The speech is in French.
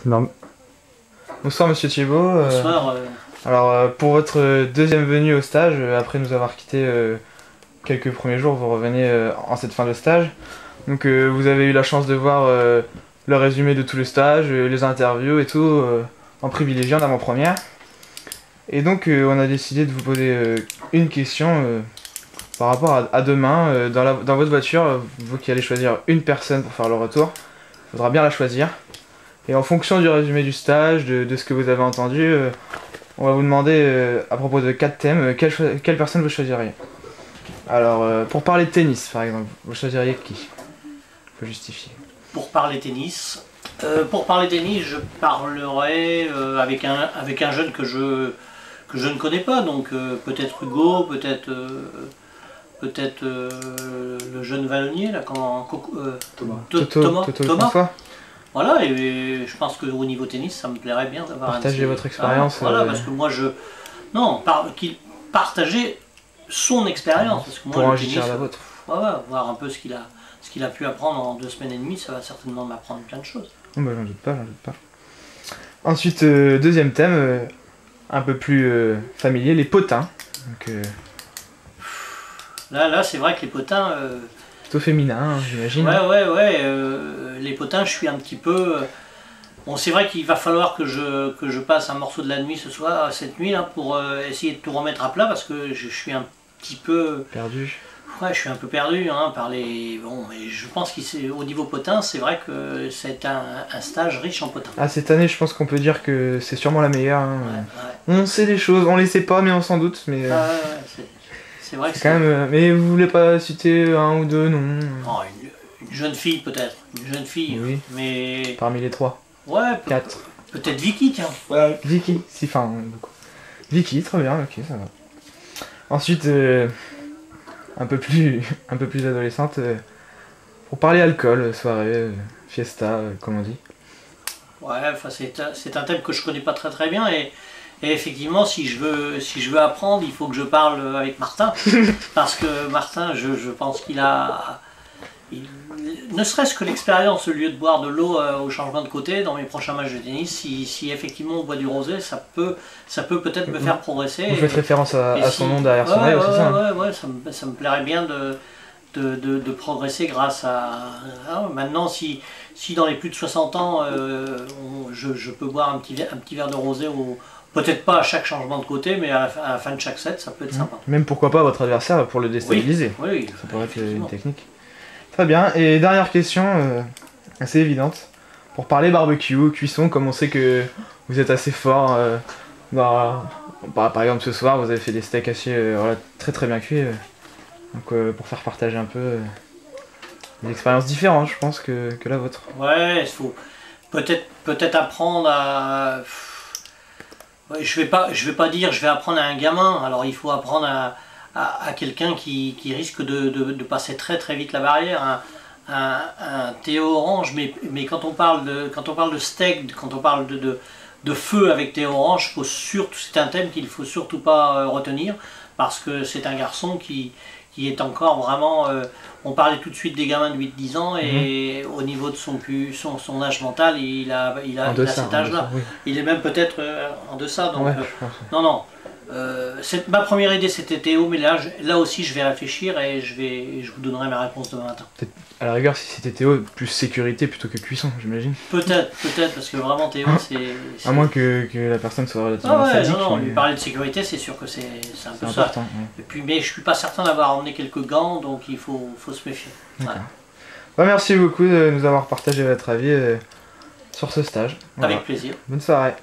Non. Bonsoir Monsieur Thiebaud. Bonsoir. Alors pour votre deuxième venue au stage, après nous avoir quitté quelques premiers jours, vous revenez en cette fin de stage. Donc vous avez eu la chance de voir le résumé de tout le stage, les interviews et tout, en privilégié en avant-première. Et donc on a décidé de vous poser une question par rapport à demain. Dans votre voiture, vous qui allez choisir une personne pour faire le retour, il faudra bien la choisir. Et en fonction du résumé du stage, de ce que vous avez entendu, on va vous demander à propos de 4 thèmes, quelle personne vous choisiriez. Alors, pour parler de tennis, par exemple, vous choisiriez qui? Il faut justifier. Pour parler tennis, je parlerai avec un jeune que je ne connais pas, donc peut-être Hugo, peut-être le jeune Vallonnier, là, Thomas. Voilà, et je pense qu'au niveau tennis, ça me plairait bien d'avoir partager votre expérience. Voilà, parce que moi qu'il partager son expérience, parce que moi, pour le enrichir tennis, la vôtre. Voilà, voir un peu ce qu'il a pu apprendre en 2 semaines et demie, ça va certainement m'apprendre plein de choses. Oh bah, j'en doute pas. Ensuite, deuxième thème, un peu plus familier, les potins. Donc, là c'est vrai que les potins... plutôt féminin, hein, j'imagine. Ouais, les potins, je suis un petit peu... Bon, c'est vrai qu'il va falloir que je passe un morceau de la nuit ce soir, cette nuit, là, pour essayer de tout remettre à plat, parce que je suis un petit peu... Perdu. Ouais, je suis un peu perdu hein, par les... Bon, mais je pense qu'au niveau potin, c'est vrai que c'est un stage riche en potins. Ah, cette année, je pense qu'on peut dire que c'est sûrement la meilleure. Hein. Ouais. On sait des choses, on les sait pas, mais on s'en doute. Mais c'est vrai que quand même. Mais vous voulez pas citer un ou deux noms? Oh, une jeune fille peut-être, une jeune fille. Oui. Mais parmi les 3. Ouais. 4. Peut-être Vicky, tiens. Ouais. Vicky, si, enfin, beaucoup. Vicky, très bien, ok, ça va. Ensuite, un peu plus adolescente, pour parler alcool, soirée, fiesta, comme on dit. Ouais, enfin c'est un thème que je connais pas très bien et effectivement si je veux apprendre, il faut que je parle avec Martin parce que Martin, je pense qu'il a ne serait-ce que l'expérience, au lieu de boire de l'eau au changement de côté dans mes prochains matchs de tennis, si effectivement on boit du rosé, ça peut peut-être me faire progresser. Vous faites référence à son nom derrière son mail, c'est ça? Ouais, ça me plairait bien de progresser grâce à... Maintenant, si dans les plus de 60 ans, je peux boire un petit verre de rosé, peut-être pas à chaque changement de côté, mais à la fin de chaque set, ça peut être sympa. Même pourquoi pas votre adversaire pour le déstabiliser. Oui, ça pourrait être une technique. Très bien, et dernière question, assez évidente. Pour parler barbecue, cuisson, comme on sait que vous êtes assez fort, par exemple ce soir, vous avez fait des steaks hachés très bien cuits. Donc pour faire partager un peu des expériences différentes, je pense, que la vôtre. Ouais, il faut peut-être apprendre à... Ouais, je vais pas dire je vais apprendre à un gamin, alors il faut apprendre à quelqu'un qui risque de passer très vite la barrière, un Théo Orange, mais quand on parle de steak, quand on parle de feu avec Théo Orange, c'est un thème qu'il ne faut surtout pas retenir, parce que c'est un garçon qui est encore vraiment... on parlait tout de suite des gamins de 8-10 ans, et au niveau de son âge mental, il a cet âge-là. Oui. Il est même peut-être en deçà. Donc, ouais, non. Ma première idée c'était Théo, mais là aussi je vais réfléchir et je vous donnerai ma réponse demain matin. À la rigueur, si c'était Théo, plus sécurité plutôt que cuisson, j'imagine. Peut-être, parce que vraiment Théo, c'est... À moins que la personne soit relativement sadique. Non, lui parler de sécurité, c'est sûr que c'est un peu ça. Important, ouais. Et puis, mais je suis pas certain d'avoir emmené quelques gants, donc il faut se méfier. Voilà. Bah, merci beaucoup de nous avoir partagé votre avis sur ce stage. Avec plaisir. Bonne soirée.